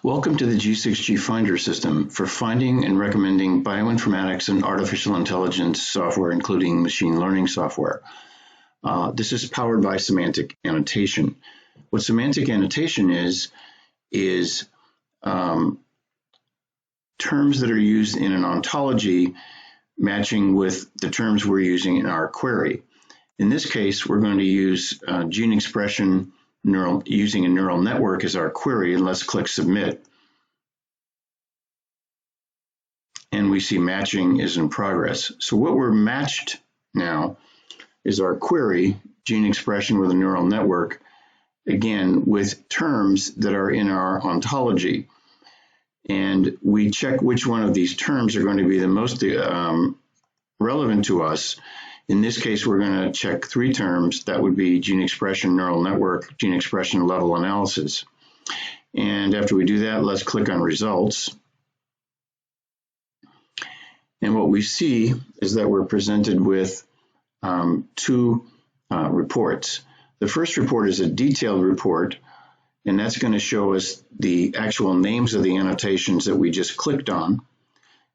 Welcome to the G6GFINDR System for finding and recommending bioinformatics and artificial intelligence software, including machine learning software. This is powered by semantic annotation. What semantic annotation is terms that are used in an ontology matching with the terms we're using in our query. In this case, we're going to use gene expression using a neural network as our query, and let's click submit. And we see matching is in progress. So what we're matched now is our query, gene expression with a neural network, again with terms that are in our ontology. And we check which one of these terms are going to be the most relevant to us. In this case, we're going to check three terms. That would be gene expression, neural network, gene expression level analysis. And after we do that, let's click on results. And what we see is that we're presented with two reports. The first report is a detailed report, and that's going to show us the actual names of the annotations that we just clicked on.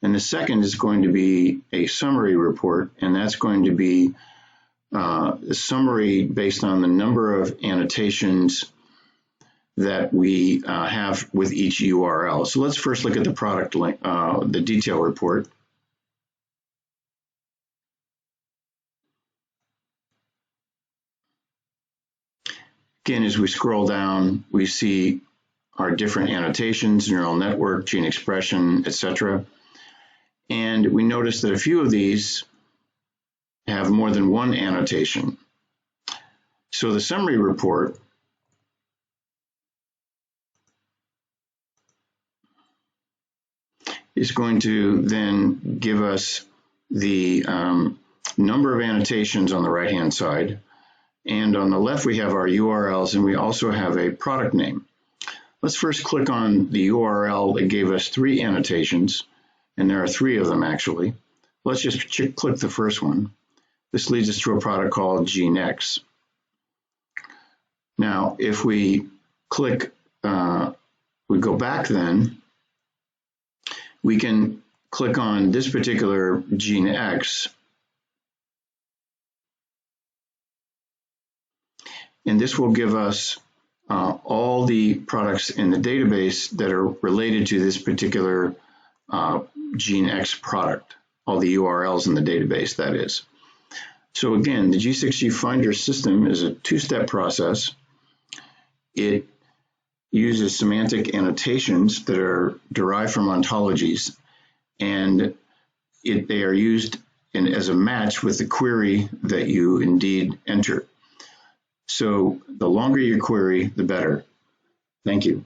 And the second is going to be a summary report, and that's going to be a summary based on the number of annotations that we have with each URL. So let's first look at the product link, the detail report. Again, as we scroll down, we see our different annotations, neural network, gene expression, etc. And we notice that a few of these have more than one annotation. So the summary report is going to then give us the number of annotations on the right-hand side. And on the left, we have our URLs, and we also have a product name. Let's first click on the URL that gave us three annotations. And there are three of them, actually. Let's just click the first one. This leads us to a product called G6. Now, if we click, we go back then, we can click on this particular G6, and this will give us all the products in the database that are related to this particular G6 product, all the URLs in the database, that is. So again, the G6GFINDR system is a two-step process. It uses semantic annotations that are derived from ontologies, and they are used as a match with the query that you indeed enter. So the longer your query, the better. Thank you.